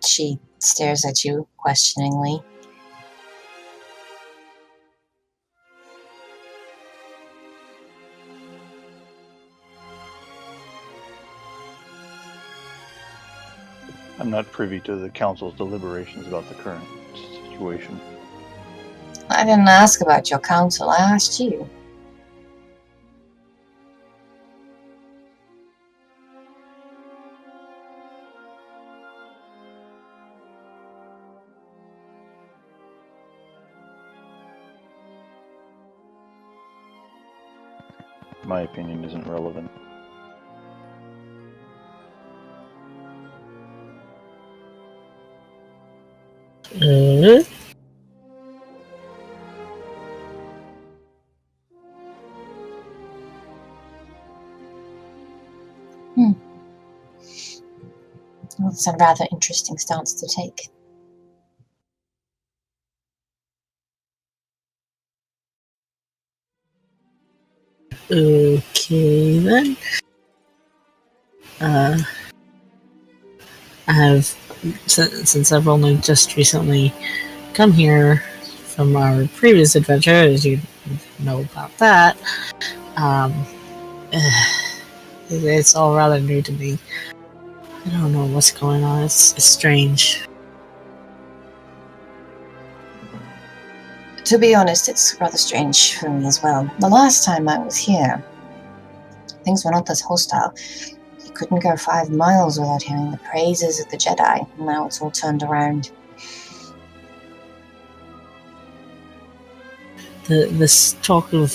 She stares at you questioningly. I'm not privy to the council's deliberations about the current situation. I didn't ask about your council, I asked you. My opinion isn't relevant. Well, it's a rather interesting stance to take. Okay then. I have, since I've only just recently come here from our previous adventure, as you know about that, it's all rather new to me. I don't know what's going on. It's strange. To be honest, it's rather strange for me as well. The last time I was here, things were not this hostile. You couldn't go 5 miles without hearing the praises of the Jedi. Now it's all turned around. This talk of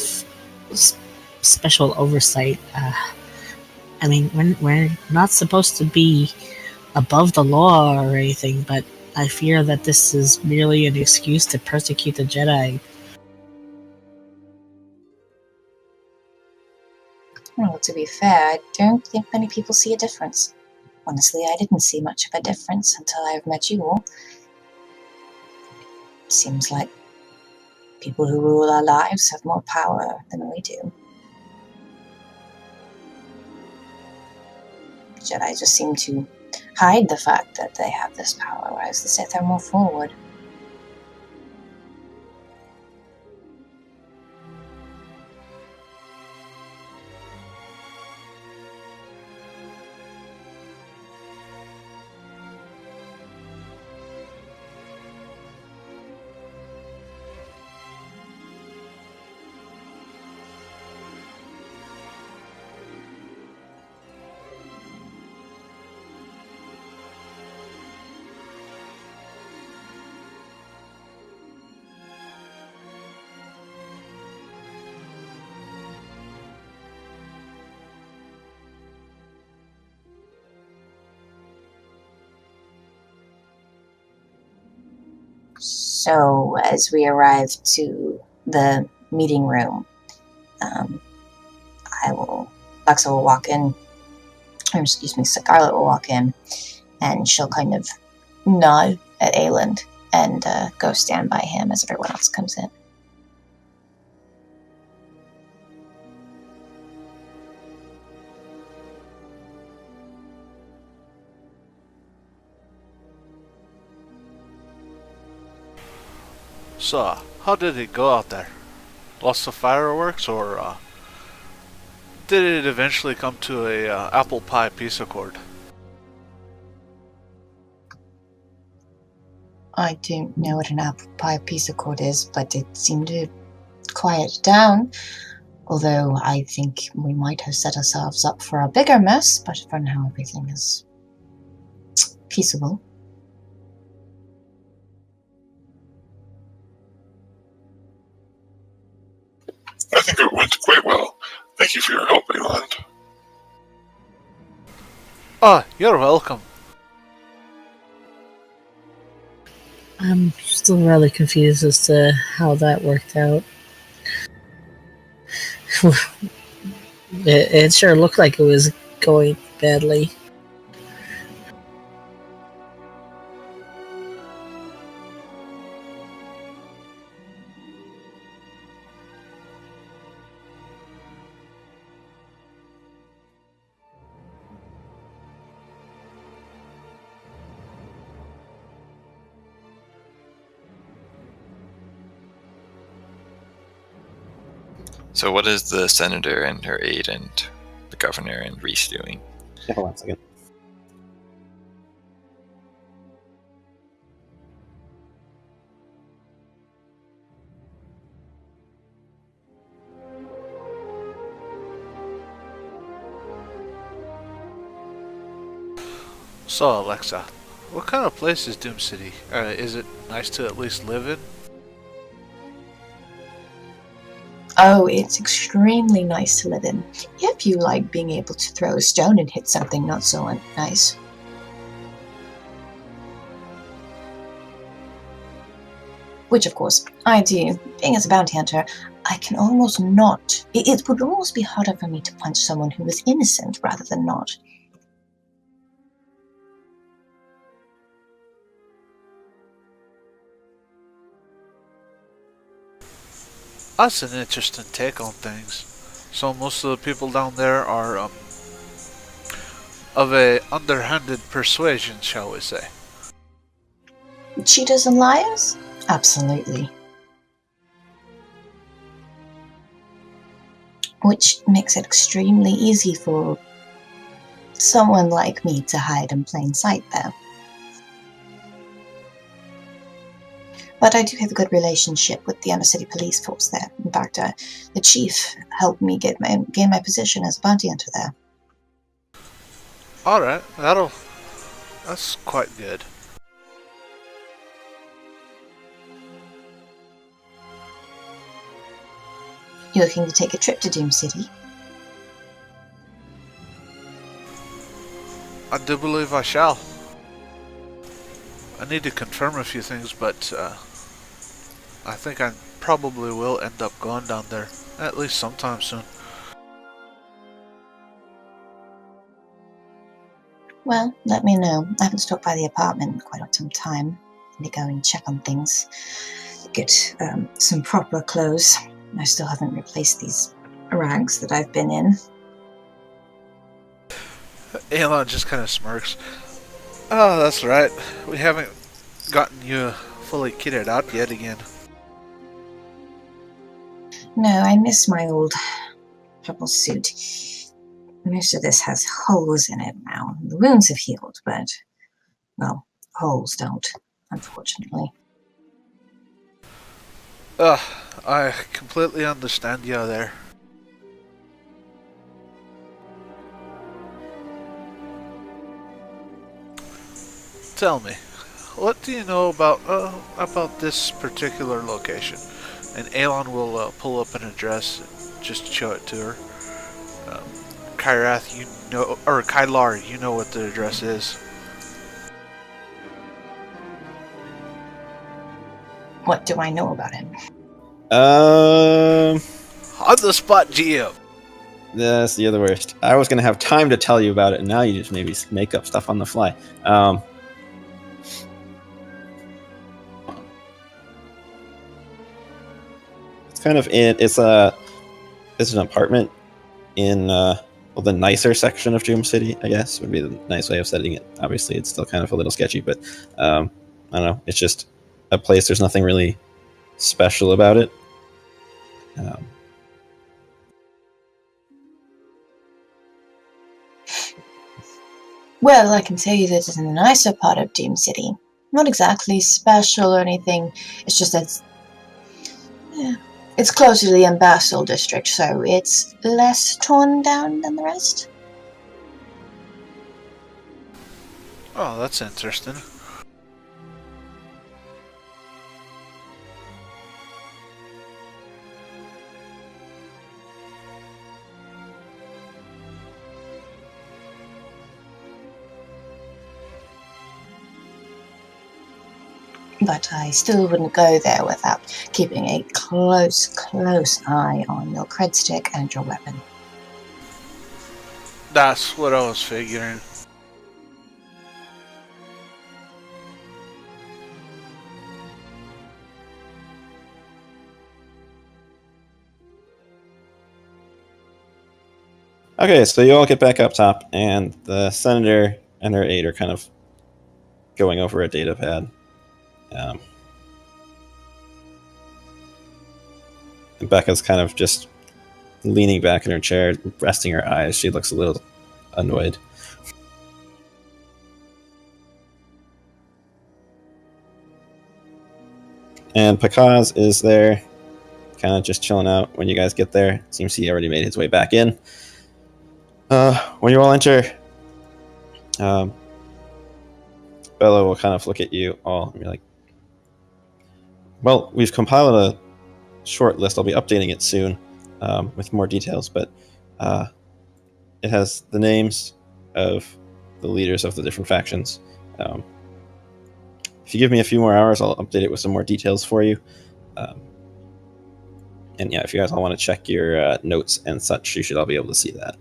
special oversight, I mean, we're not supposed to be above the law or anything, but I fear that this is merely an excuse to persecute the Jedi. Well, to be fair, I don't think many people see a difference. Honestly, I didn't see much of a difference until I've met you all. seems like people who rule our lives have more power than we do. Jedi just seem to hide the fact that they have this power, whereas the Sith are more forward. So, as we arrive to the meeting room, Lexa will walk in, or excuse me, Scarlet will walk in, and she'll kind of nod at Ayland and go stand by him as everyone else comes in. So, how did it go out there? Lots of fireworks, or did it eventually come to a apple pie peace accord? I don't know what an apple pie peace accord is, but it seemed to quiet down. Although I think we might have set ourselves up for a bigger mess, but for now everything is peaceable. I think it went quite well. Thank you for your help, Ayland. Ah, you're welcome. I'm still rather confused as to how that worked out. It sure looked like it was going badly. So what is the senator and her aide and the governor and Reese doing? Yeah, hold on a second. So, Alexa, what kind of place is Doom City? Is it nice to at least live in? Oh, it's extremely nice to live in, if you like being able to throw a stone and hit something not so nice. Which, of course, I do. Being as a bounty hunter, I can almost not. It would almost be harder for me to punch someone who was innocent rather than not. That's an interesting take on things. So most of the people down there are of a underhanded persuasion, shall we say? Cheaters and liars? Absolutely. Which makes it extremely easy for someone like me to hide in plain sight there. But I do have a good relationship with the Undercity Police Force there. In fact, the chief helped me gain my position as a bounty hunter there. Alright, that's quite good. You looking to take a trip to Doom City? I do believe I shall. I need to confirm a few things, but I think I probably will end up going down there, at least sometime soon. Well, let me know. I haven't stopped by the apartment in quite some time. to go and check on things. Get some proper clothes. I still haven't replaced these rags that I've been in. Elon just kind of smirks. Oh, that's right. We haven't gotten you fully kitted out yet again. No, I miss my old purple suit. Most of this has holes in it now. The wounds have healed, but, well, holes don't, unfortunately. I completely understand you there. Tell me, what do you know about this particular location? And Aelon will pull up an address and just show it to her. Kyrath, you know, or Kylar, you know what the address is. What do I know about him? On the spot, GM. That's the other worst. I was gonna have time to tell you about it, and now you just maybe make up stuff on the fly. It's kind of it's an apartment in the nicer section of Doom City, I guess would be the nice way of setting it. Obviously, it's still kind of a little sketchy, but I don't know. It's just a place. There's nothing really special about it. Well, I can tell you that it's in the nicer part of Doom City. Not exactly special or anything. It's just that it's closer to the Ambassador District, so it's less torn down than the rest. Oh, that's interesting. But I still wouldn't go there without keeping a close eye on your cred stick and your weapon. That's what I was figuring. Okay, so you all get back up top, and the senator and her aide are kind of going over a data pad. And Becca's kind of just leaning back in her chair, resting her eyes. She looks a little annoyed. And Pakaz is there, kind of just chilling out when you guys get there. Seems he already made his way back in. When you all enter, Bella will kind of look at you all and be like, well, we've compiled a short list. I'll be updating it soon with more details, but it has the names of the leaders of the different factions. If you give me a few more hours, I'll update it with some more details for you. And yeah, if you guys all want to check your notes and such, you should all be able to see that.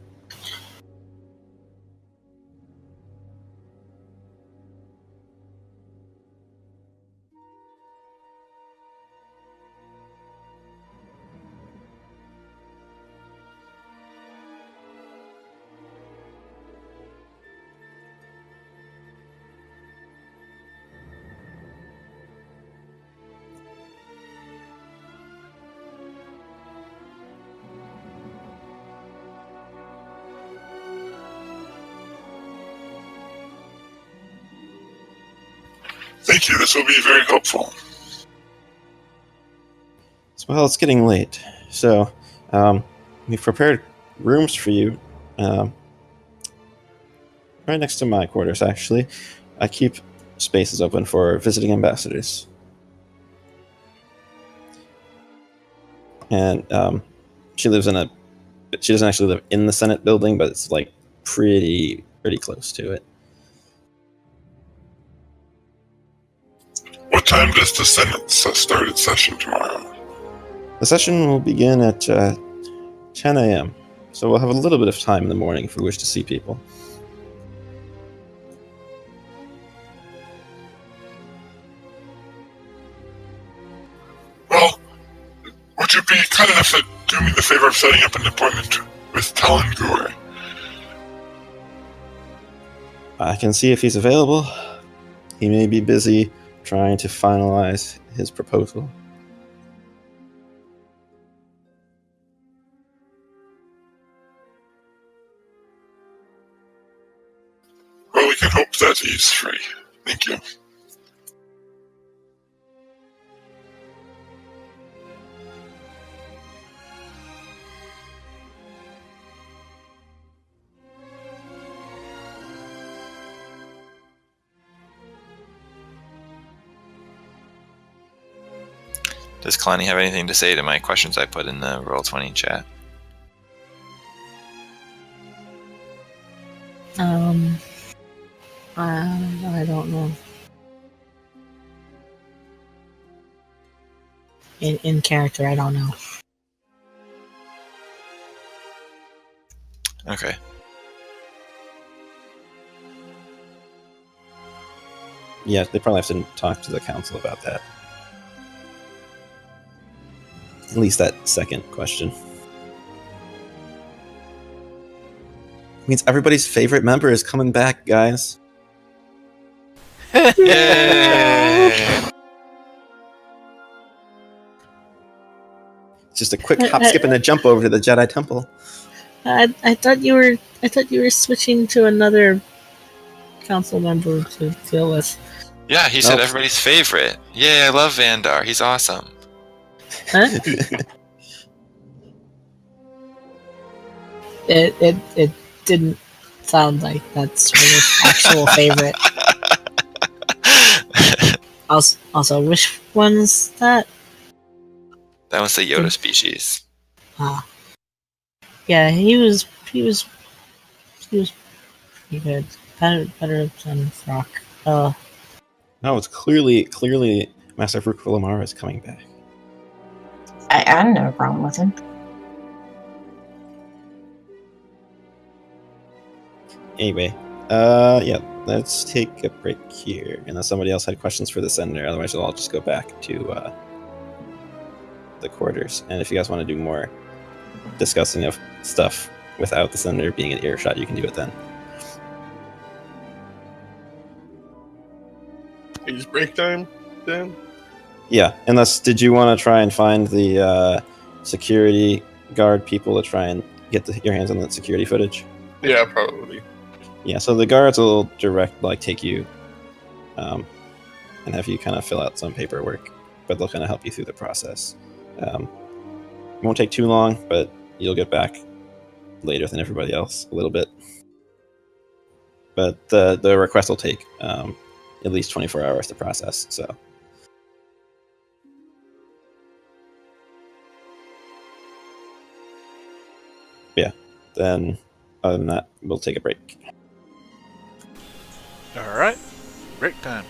Thank you. This will be very helpful. Well, it's getting late, so we've prepared rooms for you right next to my quarters, actually. I keep spaces open for visiting ambassadors. And she doesn't actually live in the Senate building, but it's like pretty close to it. What time does the Senate start its session tomorrow? The session will begin at 10 a.m., so we'll have a little bit of time in the morning if we wish to see people. be kind enough to do me the favor of setting up an appointment with Talon Gore? I can see if he's available. He may be busy trying to finalize his proposal. Well, we can hope that he's free. Thank you. Does Kalani have anything to say to my questions I put in the Roll20 chat? I don't know. In character, I don't know. Okay. Yeah, they probably have to talk to the council about that. At least that second question. Means everybody's favorite member is coming back, guys. Yay! Just a quick hop, skip, and a jump over to the Jedi Temple. I thought you were switching to another council member to deal with. Yeah, he said Nope. everybody's favorite. Yay, I love Vandar. He's awesome. Huh? It didn't sound like that's your actual favorite. Also, which one's that? That was the Yoda species. Ah, yeah, he was pretty good. Better than Rock. No, it's clearly Master Fruit Lamar is coming back. I had no problem with him. Anyway, yeah, let's take a break here. Unless somebody else had questions for the senator, otherwise we'll all just go back to the quarters. And if you guys want to do more discussing of stuff without the senator being in earshot, you can do it then. Is break time then? Yeah, unless did you want to try and find the security guard people to try and get your hands on that security footage? Yeah, probably. Yeah, so the guards will take you and have you kind of fill out some paperwork, but they'll kind of help you through the process. It won't take too long, but you'll get back later than everybody else a little bit. But the request will take at least 24 hours to process, so. Yeah, then other than that, we'll take a break. All right, break time.